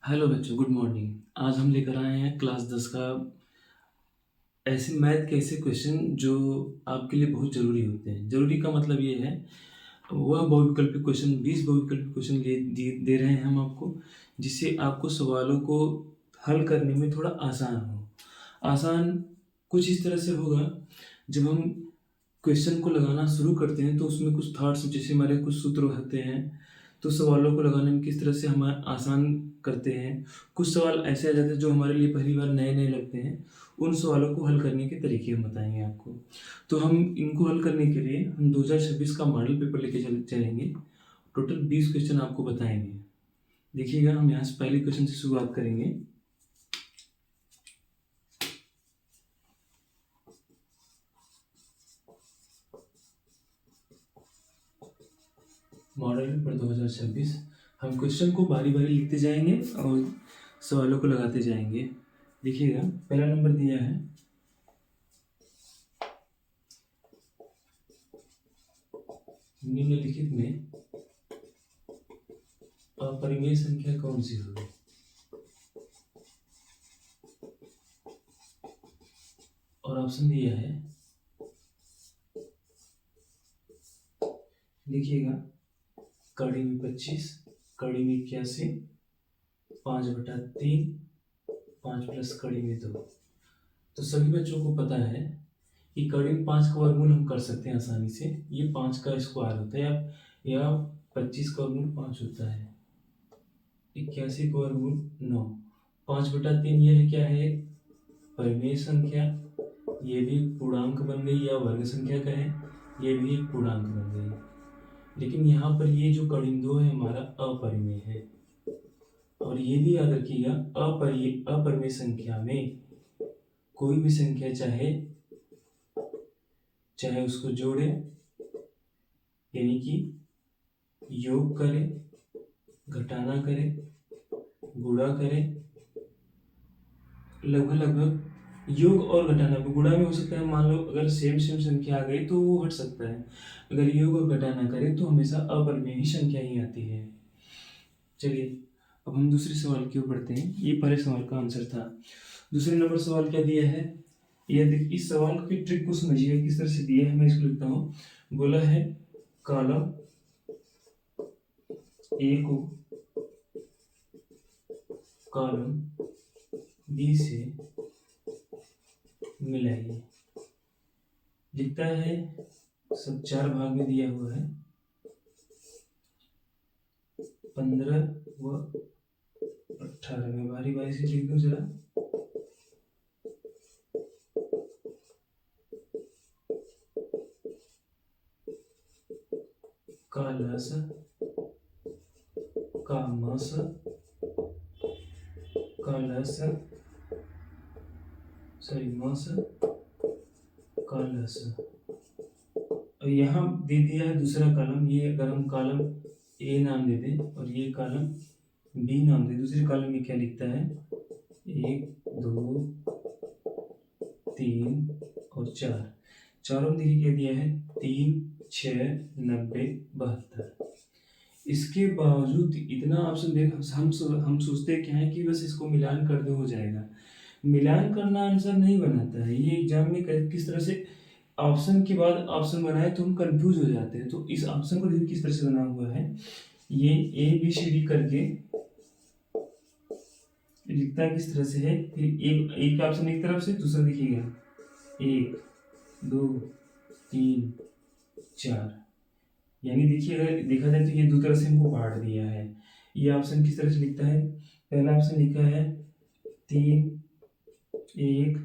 Hello बच्चों, good morning. आज हम लेकर आए हैं क्लास 10 का ऐसे मैथ के ऐसे क्वेश्चन जो आपके लिए बहुत ज़रूरी होते हैं। ज़रूरी का मतलब ये है, वह बहुविकल्पी क्वेश्चन 20 बहुविकल्पी क्वेश्चन दे रहे हैं हम आपको, जिससे आपको सवालों को हल करने में थोड़ा आसान हो। आसान कुछ इस तरह से होगा, जब हम क्वेश्चन को लगाना शुरू करते हैं तो उसमें कुछ थॉट्स, जैसे हमारे कुछ सूत्र होते हैं, तो सवालों को लगाने में किस तरह से हम आसान करते हैं। कुछ सवाल ऐसे आ जाते हैं जो हमारे लिए पहली बार नए नए लगते हैं। उन सवालों को हल करने के तरीके हम बताएंगे आपको। तो हम इनको हल करने के लिए हम 2026 का मॉडल पेपर लेके चलेंगे। टोटल 20 क्वेश्चन आपको बताएंगे। देखिएगा, हम यहाँ से पहले क्वेश्चन से शुरुआत करेंगे। Model paper 2026। हम क्वेश्चन को बारी बारी लिखते जाएंगे और सवालों को लगाते जाएंगे। देखिएगा, पहला नंबर दिया है, निम्नलिखित में अपरिमेय संख्या कौन सी होगी। और ऑप्शन दिया है, देखिएगा, कड़ी में 25, कड़ी में 81, 5/3, 5 प्लस कड़ी में 2। तो सभी बच्चों को पता है कि कड़ी में 5 का वर्गमूल हम कर सकते हैं आसानी से। ये 5 का स्क्वायर होता है, या 25 का वर्गमूल 5 होता है। 81 का वर्गमूल 9। 5/3 यह है, क्या है, परिमेय संख्या। ये भी पूर्णांक बन गई, या वर्ग संख्या कहें, ये भी एक पूर्णांक बन गई। लेकिन यहाँ पर ये जो कड़ी 2 है हमारा अपरिमेय है। और ये भी याद रखिएगा, अपरिमेय संख्या में कोई भी संख्या चाहे उसको जोड़े, यानी कि योग करे, घटाना करे, गुणा करे, लगभग योग और घटाना भी। गुणा में हो सकता है, मान लो अगर सेम सेम संख्या आ गई तो वो हट सकता है। अगर योग और घटाना करे तो हमेशा अपरिमेय ही संख्या ही आती है। चलिए, अब हम दूसरे सवाल की ओर बढ़ते हैं। ये पहले सवाल का आंसर था। दूसरे नंबर सवाल क्या दिया है, ये देखिए, इस सवाल की ट्रिक को समझिए किस तरह से दिया है। मैं इसको लिखता हूँ। बोला है, कॉलम ए को कॉलम बी से मिलाइए। लिखता है, सब 4 भाग में दिया हुआ है, 15 व 18 में। बारी बारी से लिख दो जरा। कालस कामस कालस मस कालस। और यहाँ दे दिया है दूसरा कॉलम। ये अगर हम कॉलम ए नाम दे दें और ये कॉलम बी नाम दे, दूसरे कॉलम में क्या लिखता है, 1 2 3 और 4। चारों में देखिए क्या दिया है, 3 6 90 72। इसके बावजूद इतना ऑप्शन दे, हम सोचते क्या है कि बस इसको मिलान कर दो हो जाएगा। मिलान करना आंसर नहीं बनाता है। ये एग्जाम में किस तरह से ऑप्शन के बाद ऑप्शन बनाए तो हम कंफ्यूज हो जाते हैं। तो इस ऑप्शन को देखिए किस तरह से बना हुआ है। ये ए बी सी डी करके लिखता किस तरह से है, फिर एक ऑप्शन एक तरफ से, दूसरा देखिएगा 1 2 3 4। यानी देखिए, अगर देखा जाए तो ये दो तरह से हमको बांट दिया है। ये ऑप्शन किस तरह से लिखता है, पहला ऑप्शन लिखा है 3 1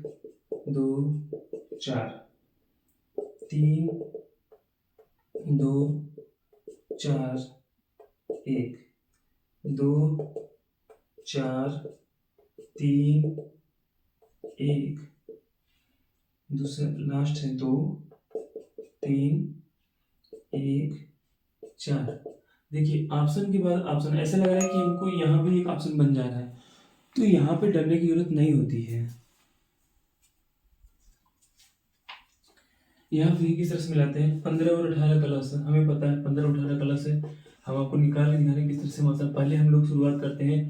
2 4, 3 2 4 1, 2 4 3 1, दूसरा लास्ट है 2 3 1 4। देखिए, ऑप्शन के बाद ऑप्शन, ऐसा लग रहा है कि हमको यहाँ भी एक ऑप्शन बन जा रहा है, तो यहाँ पे डरने की जरूरत नहीं होती है। यहाँ फिर किस तरह से मिलाते हैं, 15 और 18 क्लास है, हमें पता है 15 और 18 क्लास है। हम आपको निकाल के दिखा रहे हैं किस तरह से। मतलब पहले हम लोग शुरुआत करते हैं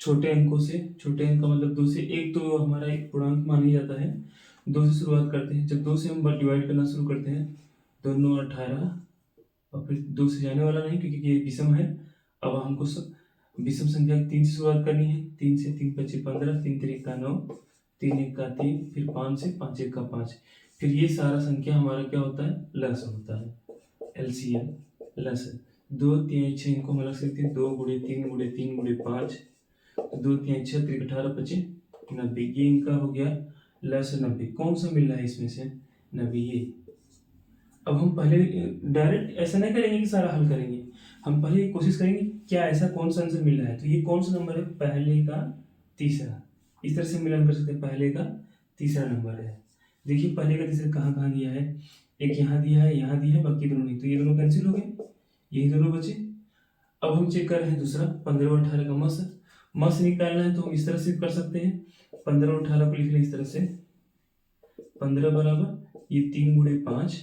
छोटे अंकों से, छोटे अंक का मतलब 2 से, एक तो हमारा एक पूर्णांक माना जाता है, 2 से शुरुआत करते हैं। जब 2 से हम डिवाइड करना शुरू करते हैं, दोनों 18, और फिर 2 से जाने वाला नहीं क्योंकि ये विषम है। अब हमको विषम संख्या 3 से शुरुआत करनी है। 3 से 3 पच्चीस 15, 3 3 का 9, 3 1 का 3, फिर 5 से 5 1 का 5। फिर ये सारा संख्या हमारा क्या होता है, लघु होता है, LCM लघु। 2 3 6 इनको हम अलग से लिखते हैं, 2 गुणे 3 गुणे 3 गुणे 5, 2 3 6 3 18 25 90। ये इनका हो गया लघु 90। कौन सा मिल रहा है इसमें से, 90 ये। अब हम पहले डायरेक्ट ऐसा नहीं करेंगे कि सारा हल करेंगे, हम पहले ये कोशिश करेंगे क्या ऐसा कौन सा आंसर मिल रहा है। तो ये कौन सा नंबर है, पहले का तीसरा। इस तरह से मिलान कर सकते हैं, पहले का तीसरा नंबर है। देखिए पहले का तीसरा कहाँ कहाँ दिया है, एक यहाँ दिया है, यहाँ दिया है, बाकी दोनों नहीं, तो ये दोनों कैंसिल हो गए, यही दोनों बचे। अब हम चेक कर रहे हैं दूसरा, 15 और 18 का मस निकालना है, तो हम इस तरह से कर सकते हैं। 15 और 18 को लिख लें इस तरह से, 15 बराबर ये 3 गुणे 5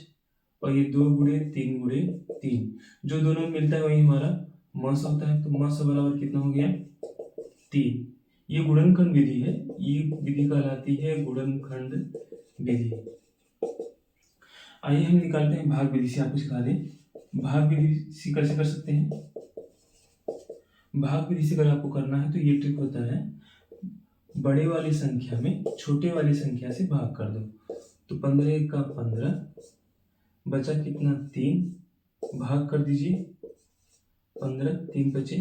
और ये 2 गुणे 3 गुणे 3, जो दोनों मिलता है वही हमारा मस होता है। तो मस बराबर कितना हो गया, 3। ये गुणनखंड विधि है, ये विधि कहलाती है गुणनखंड विधि। आइए हम निकालते हैं भाग विधि से, आपको सिखा दें। भाग विधि से कैसे कर सकते हैं, भाग विधि से अगर आपको करना है तो ये ट्रिक होता है, बड़े वाली संख्या में छोटे वाली संख्या से भाग कर दो। तो 15 का 15, बचा कितना 3, भाग कर दीजिए 15, 3 बचे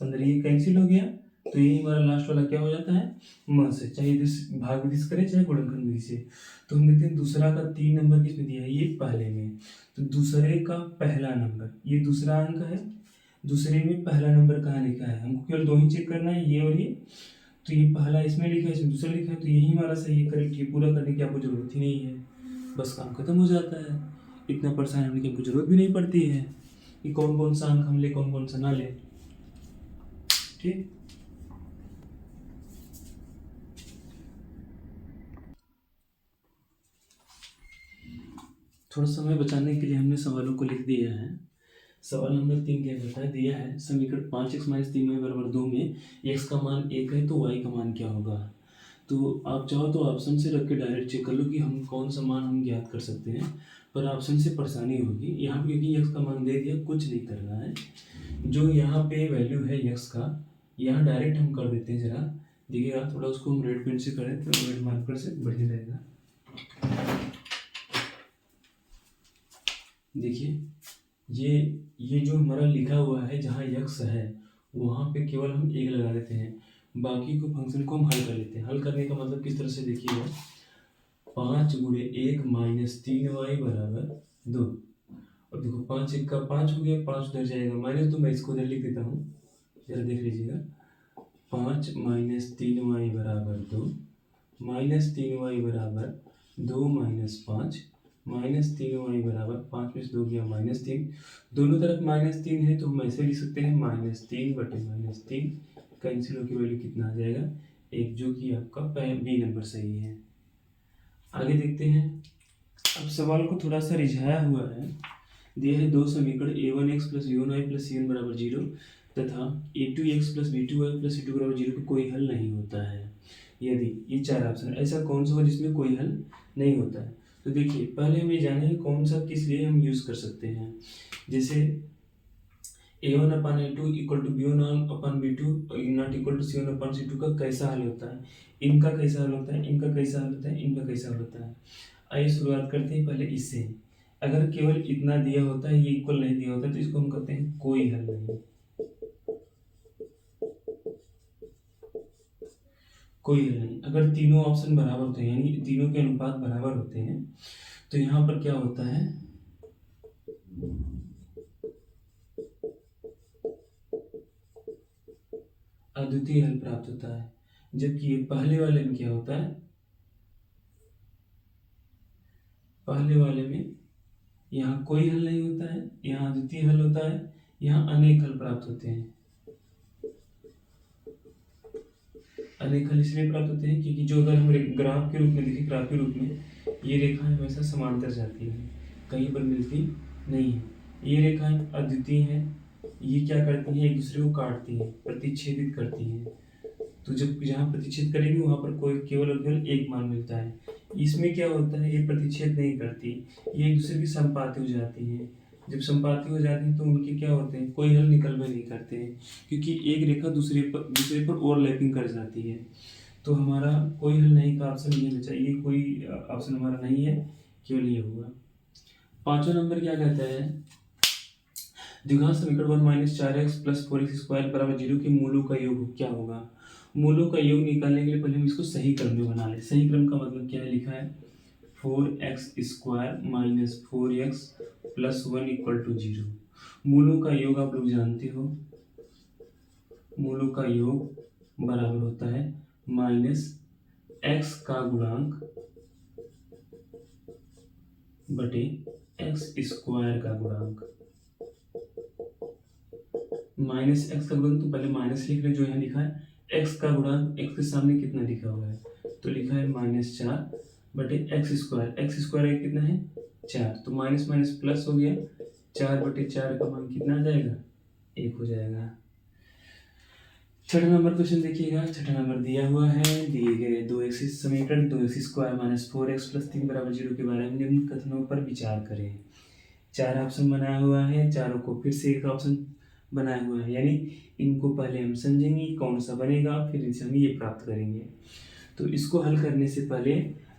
15, ये कैंसिल हो गया। तो यही हमारा लास्ट वाला क्या हो जाता है, म से, चाहे भाग विधि से करें चाहे गुणनखंड विधि से। तो हम देखते हैं दूसरा का 3 नंबर किसमें दिया है, ये पहले में। तो दूसरे का पहला नंबर, ये दूसरा अंक है, दूसरे में पहला नंबर कहाँ लिखा है, हमको केवल 2 ही चेक करना है, ये और ये। तो ये पहला इसमें लिखा है, इसमें दूसरा लिखा है, तो यही हमारा सही है, करेक्ट। ये पूरा करने की आपको जरूरत ही नहीं है, बस काम खत्म हो जाता है। इतना परेशान होने की हमको जरूरत भी नहीं पड़ती है कि कौन कौन सा अंक हम ले कौन कौन सा ना ले। ठीक, थोड़ा समय बचाने के लिए हमने सवालों को लिख दिया है। सवाल नंबर 3 क्या कहता है, दिया है समीकरण 5x - 3y = 2 में x का मान 1 है तो y का मान क्या होगा। तो आप चाहो तो ऑप्शन से रख के डायरेक्ट चेक कर लो कि हम कौन सा मान हम ज्ञात कर सकते हैं, पर ऑप्शन से परेशानी होगी। यहाँ पे क्योंकि x का मान दे दिया, कुछ नहीं करना है। जो यहाँ पे वैल्यू है x का, यहाँ डायरेक्ट हम कर देते हैं। जरा देखिएगा, थोड़ा उसको हम रेड पेन से करें तो रेड मार्कर से बढ़िया रहेगा। देखिए ये जो हमारा लिखा हुआ है, जहाँ x है वहाँ पे केवल हम 1 लगा देते हैं, बाकी को फंक्शन को हम हल कर लेते हैं। हल करने का मतलब किस तरह से, देखिएगा 5 गुणे 1 - 3y = 2। और देखो 5 1 का 5 हो गया, 5 उधर जाएगा -2, मैं इसको उधर लिख देता हूँ, जरा देख लीजिएगा। 5 - 3y = 2, -3y = 2 - 5, -3y = 5 में से 2 गया -3, दोनों तरफ -3 है तो हम ऐसे लिख सकते हैं -3 बटे -3, कैंसिल होकर वैल्यू कितना आ जाएगा 1, जो कि आपका बी नंबर सही है। आगे देखते हैं। अब सवाल को थोड़ा सा रिझाया हुआ है, दिया है 2 समीकरण a1x + b1y + c1 = 0 तथा a2x + b2y + c2 = 0 का कोई हल नहीं होता है। यदि ये 4 ऑप्शन, ऐसा कौन सा हो जिसमें कोई हल नहीं होता है। तो देखिए पहले हम ये जानेंगे कौन सा किस लिए हम यूज़ कर सकते हैं। जैसे a1/a2 = b1/b2 ≠ c1/c2 का कैसा हल होता है, इनका कैसा हल होता है, इनका कैसा हल होता है, इनका कैसा हल होता है। आइए शुरुआत करते हैं पहले इससे। अगर केवल इतना दिया होता है, ये इक्वल नहीं दिया होता, तो इसको हम कहते हैं कोई हल नहीं, कोई हल नहीं। अगर तीनों ऑप्शन बराबर होते हैं, यानी तीनों के अनुपात बराबर होते हैं, तो यहाँ पर क्या होता है, अद्वितीय हल प्राप्त होता है। जबकि ये पहले वाले में क्या होता है, पहले वाले में यहाँ कोई हल नहीं होता है, यहाँ अद्वितीय हल होता है, यहाँ अनेक हल प्राप्त होते हैं। अनेक हल इसलिए प्राप्त होते हैं क्योंकि जो अगर हम ग्राफ के रूप में देखें, ग्राफ के रूप में ये रेखाएं हमेशा समांतर जाती हैं, कहीं पर मिलती नहीं है। ये रेखाएं अद्वितीय हैं, ये क्या करती हैं, एक दूसरे को काटती हैं, प्रतिच्छेदित करती हैं। तो जब जहाँ प्रतिच्छेद करेंगे वहाँ पर कोई केवल और केवल एक मान मिलता है। इसमें क्या होता है, ये प्रतिच्छेद नहीं करती, ये एक दूसरे की संपाती हो जाती है। जब संपाती हो जाती है तो उनके क्या होते हैं, कोई हल निकलवे नहीं करते हैं, क्योंकि एक रेखा दूसरे पर ओवरलैपिंग कर जाती है। तो हमारा कोई हल नहीं का ऑप्शन ये बचा, ये कोई ऑप्शन हमारा नहीं है, केवल ये होगा। 5वां नंबर क्या कहता है, द्विघात समीकरण 1 minus 4x plus 4x square बराबर 0 के मूलों का योग क्या होगा। मूलों का योग निकालने के लिए पहले हम इसको सही क्रम में बना लें। सही क्रम का मतलब क्या है, लिखा है 4x square minus 4x plus 1 equal to 0। मूलों का योग आप लोग जानते हो, मूलों का योग बराबर होता है माइनस x का गुणांक बटे x स्क्वायर का गुणांक। माइनस एक्स का गुणांक, तो पहले माइनस लिख रहे जो यहाँ लिखा है, x का गुणांक x के सामने कितना लिखा हुआ है, तो लिखा है -4 बटे एक्स स्क्वायर कितना है 4, तो माइनस माइनस प्लस हो गया, 4 बटे 4 का मान कितना आ जाएगा 1 हो जाएगा। 6वां नंबर क्वेश्चन देखिएगा। 6वां नंबर दिया हुआ है, दिए गए 2x समीकरण 2x square minus 4x plus 3 बराबर 0 के बारे में निम्न कथनों पर विचार करें। 4 ऑप्शन बनाया हुआ है, चारों को फिर से एक ऑप्शन बनाया हुआ है, यानी इनको पहले हम समझेंगे कौन सा बनेगा, फिर इनसे हम ये प्राप्त करेंगे। तो इसको हल करने से पहले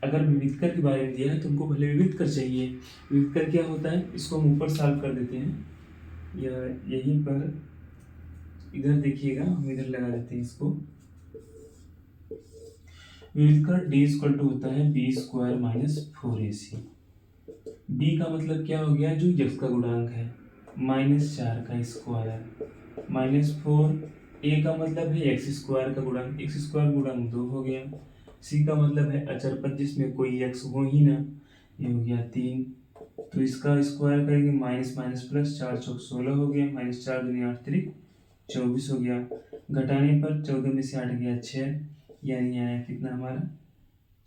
अगर विविधकर के बारे में दिया है तो हमको पहले विविधकर चाहिए। विविधकर क्या होता है, इसको हम ऊपर सॉल्व कर देते हैं, या यहीं पर इधर देखिएगा, हम इधर लगा देते हैं इसको। विविधकर d इक्वल टू होता है b square minus 4ac। b का मतलब क्या हो गया, जो x का गुणांक है, -4 का स्क्वायर माइनस 4, a का मतलब है एक्स स्क्वायर का गुणांक, एक्स स्क्वायर गुणांक 2 हो गया। c का मतलब है अचर पद जिसमें कोई x हो ही ना, ये हो गया 3, तो इसका स्क्वायर करेंगे माइनस माइनस प्लस, 4 चौक 16 हो गया, -4 दूनी 8 त्रिक 24 हो गया। घटाने पर 14 में से 8 गया 6, यानी आया कितना हमारा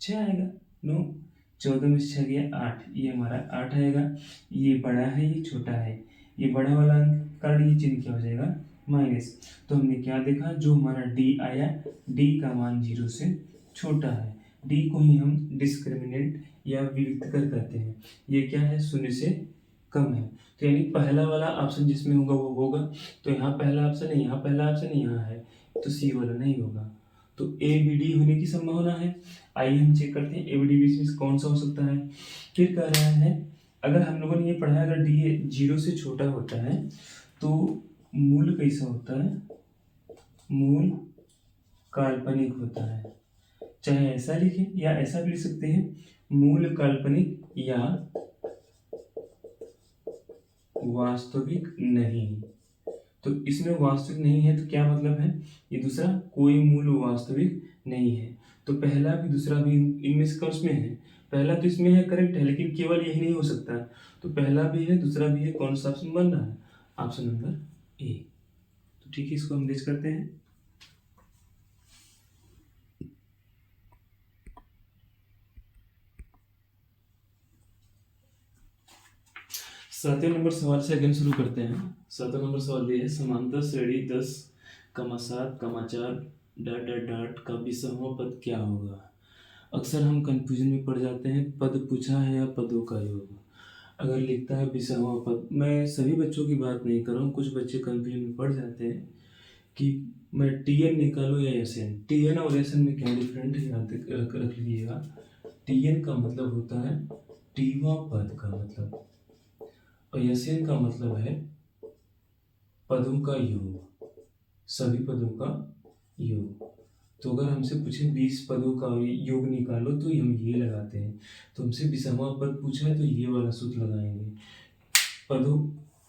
6 आएगा। नो, 14 में से 6 गया 8, ये हमारा 8 आएगा। ये बड़ा है ये छोटा है, ये बड़ा वाला अंक कारण ये चिन्ह क्या हो जाएगा माइनस। तो हमने क्या देखा, जो हमारा d आया, d का मान 0 से छोटा है, d को ही हम डिस्क्रिमिनेंट या विविधकर कहते हैं। ये क्या है, 0 से कम है, तो यानी पहला वाला ऑप्शन जिसमें होगा वो होगा। तो यहाँ पहला ऑप्शन है, यहाँ पहला ऑप्शन है, यहाँ है, तो सी वाला नहीं होगा। तो ए बी डी होने की संभावना है। आइए हम चेक करते हैं ए बी डी बीच में कौन सा हो सकता है। फिर कह रहा है, अगर हम लोगों ने ये पढ़ा है, अगर डी 0 से छोटा होता है तो मूल कैसा होता है, मूल काल्पनिक होता है। चाहे ऐसा लिखे या ऐसा भी लिख सकते हैं, मूल काल्पनिक या वास्तविक नहीं। तो इसमें वास्तविक नहीं है तो क्या मतलब है, ये दूसरा कोई मूल वास्तविक नहीं है। तो पहला भी दूसरा भी इनमें से कौन में है, पहला तो इसमें है करेक्ट है, लेकिन केवल यही नहीं हो सकता। तो पहला भी है दूसरा भी है, कौन सा ऑप्शन बन रहा है, ऑप्शन नंबर ए। तो ठीक है, इसको हम देख करते हैं। सातवें नंबर सवाल से अगेन शुरू करते हैं। 7वां नंबर सवाल ये है, समांतर श्रेणी 10,7,4 डॉट डॉट डॉट का विषमवां पद क्या होगा। अक्सर हम कंफ्यूजन में पड़ जाते हैं, पद पूछा है या पदों का योग। अगर लिखता है विषमवां पद, मैं सभी बच्चों की बात नहीं कर रहा हूँ, कुछ बच्चे कंफ्यूजन में पड़ जाते हैं कि मैं टीएन निकालूँ या एसएन। टीएन और एसएन में क्या डिफरेंट है, याद रख लीजिएगा। टीएन का मतलब होता है टीवां पद का मतलब, और एसएन का मतलब है पदों का योग, सभी पदों का योग। तो अगर हमसे पूछे 20 पदों का योग निकालो तो हम ये लगाते हैं। तो हमसे विषमवां पद पूछा है तो ये वाला सूत्र लगाएंगे।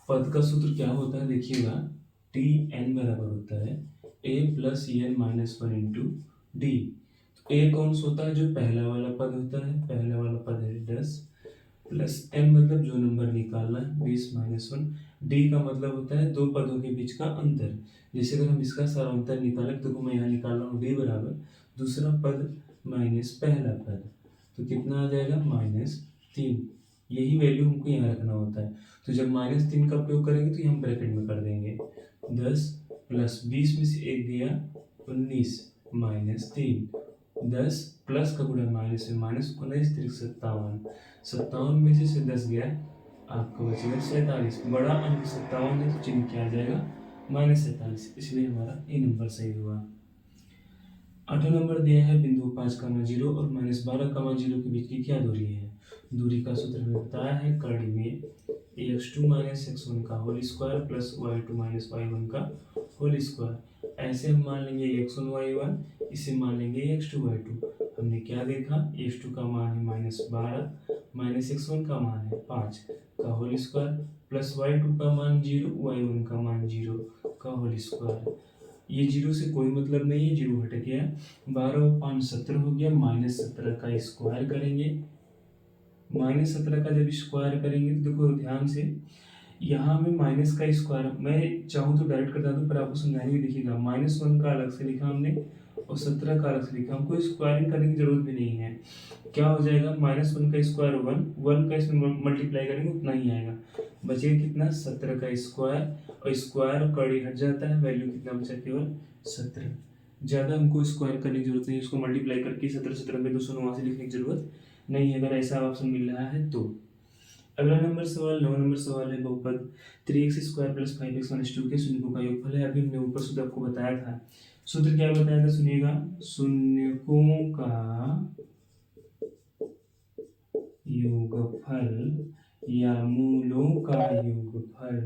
पद का सूत्र क्या होता है देखिएगा, टी एन बराबर होता है a plus n minus 1 into d. A कौन सा होता है, जो पहला वाला पद होता है, पहला वाला पद है 10 प्लस एन मतलब जो नंबर निकालना है 20 माइनस 1। डी का मतलब होता है दो पदों के बीच का अंतर। जैसे अगर हम इसका सारांतर निकालें तो मैं यहाँ निकाल रहा हूँ डी बराबर दूसरा पद माइनस पहला पद, तो कितना आ जाएगा -3। यही वैल्यू हमको यहाँ रखना होता है। तो जब -3 का प्रयोग करेंगे तो हम ब्रैकेट में कर देंगे 10 प्लस 20 में से 1 गया 19, -3, 10 प्लस का गुणा माइनस में, -19 3 57, 57 में से 10 गया, आपका बचेगा 47। बड़ा अंक 57 है तो चिन्ह क्या आ जाएगा, -47, इसलिए हमारा ए नंबर सही हुआ। 8वां नंबर दिया है बिंदु 5,0 और -12,0 के बीच की क्या दूरी है। दूरी का सूत्र हमें बताया है करड़ी में, x2 - x1 का whole square plus y2 - y1 का होल स्क्वायर। ऐसे हम मान लेंगे x1 y1, इसे मान लेंगे x2 y2। हमने क्या देखा, x2 का मान है -12, -x1 का मान है 5 का होल स्क्वायर प्लस y2 का मान 0, y1 का मान 0 का होल स्क्वायर। ये 0 से कोई मतलब नहीं है, 0 हट गया, 12 और 5 17 हो गया, -17 का स्क्वायर करेंगे। -17 का जब स्क्वायर करेंगे तो देखो ध्यान से, यहाँ में माइनस का स्क्वायर, मैं चाहूँ तो डायरेक्ट करता दूँ पर आपको समझाने में देखिएगा, -1 का अलग से लिखा हमने और 17 का अलग से लिखा, हमको स्क्वायरिंग करने की जरूरत भी नहीं है। क्या हो जाएगा, -1 का स्क्वायर 1, 1 का इसमें मल्टीप्लाई करेंगे उतना ही आएगा, बचेगा कितना 17 का स्क्वायर, और स्क्वायर कड़ी हट जाता है, वैल्यू कितना बचा केवल 17। ज़्यादा हमको स्क्वायर करने की जरूरत नहीं, उसको मल्टीप्लाई करके 17 में 289 लिखने की जरूरत नहीं है, अगर ऐसा ऑप्शन मिल रहा है तो। अगला नंबर सवाल 9 नंबर सवाल है बहुपद 3x² + 5x - 2 के शून्यकों का योगफल है। अभी हमने ऊपर सूत्र आपको बताया था, सूत्र क्या बताया था सुनिएगा, शून्यकों का योगफल या मूलों का योगफल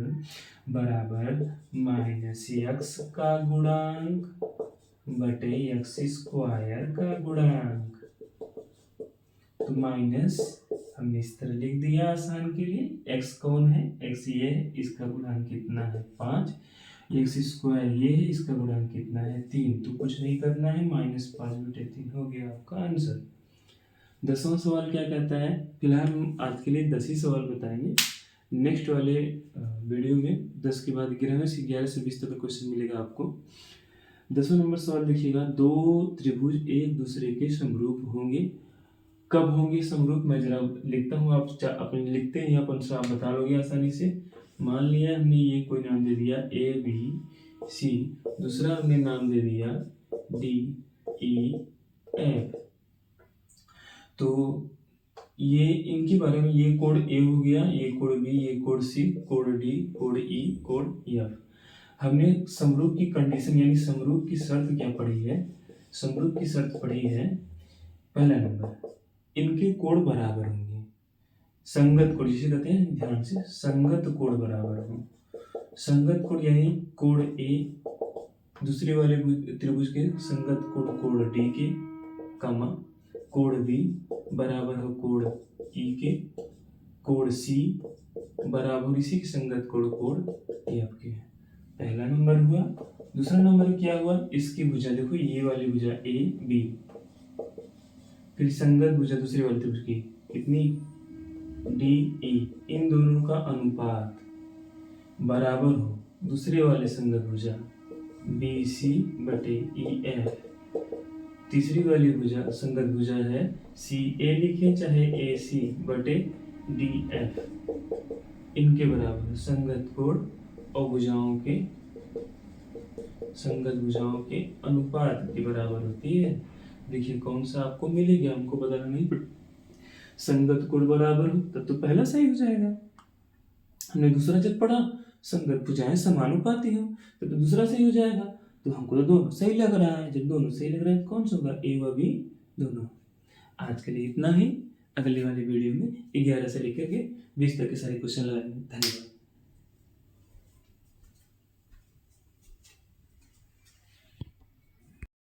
बराबर -x का गुणांक बटे x² का गुणांक। तो माइनस हमने इस तरह लिख दिया आसान के लिए, x कौन है, x ये है, इसका गुणांक कितना है 5, x² ये है, इसका गुणांक कितना है 3, तो कुछ नहीं करना है, -5/3 हो गया आपका आंसर। 10वां सवाल क्या कहता है, फिलहाल हम आज के लिए 10 ही सवाल बताएंगे, नेक्स्ट वाले वीडियो में 10 के बाद 11 से 20 तक क्वेश्चन मिलेगा आपको। 10वां नंबर सवाल देखिएगा, दो त्रिभुज एक दूसरे के समरूप होंगे, कब होंगे समरूप, मैं जरा लिखता हूँ, आप अपने लिखते हैं आप आंसर आप बता लोगे आसानी से। मान लिया हमने ये कोई नाम दे दिया ABC, दूसरा हमने नाम दे दिया DEF, तो ये इनके बारे में, ये कोड A हो गया, ये कोड B, ये code C, code D, code E, code F। हमने समरूप की कंडीशन यानी समरूप की शर्त क्या पढ़ी है, समरूप की शर्त पढ़ी है, पहला नंबर इनके कोड बराबर होंगे, संगत कोड जिसे कहते हैं, ध्यान से, संगत कोड बराबर हो। संगत कोड यानी कोड A दूसरे वाले त्रिभुज के संगत कोड D के, कमा कोड B बराबर हो कोड E के, कोड C बराबर इसी के संगत कोड F के। पहला नंबर हुआ। दूसरा नंबर क्या हुआ, इसकी भुजा देखो, ये वाली भुजा AB, फिर संगत भुजा दूसरे वाले त्रिभुज की कितनी DE, इन दोनों का अनुपात बराबर हो दूसरे वाले संगत भुजा BC/EF। तीसरी वाली भुजा संगत भुजा है CA लिखे चाहे AC/DF, इनके बराबर संगत कोण और भुजाओं के संगत भुजाओं के अनुपात के बराबर होती है। देखिए कौन सा आपको मिलेगा, हमको बताना नहीं पड़ेगा, संगत कोण बराबर हो तब तो पहला सही हो जाएगा। हमने दूसरा जब पढ़ा संगत भुजाएं समानुपाती हो तो दूसरा सही हो जाएगा, तो हमको तो दोनों सही लग रहा है। जब दोनों सही लग रहा है कौन सा होगा, ए व बी दोनों। आज के लिए इतना ही, अगले वाले वीडियो में 11 से लेकर के 20 तक के सारे क्वेश्चन लगाएंगे। धन्यवाद।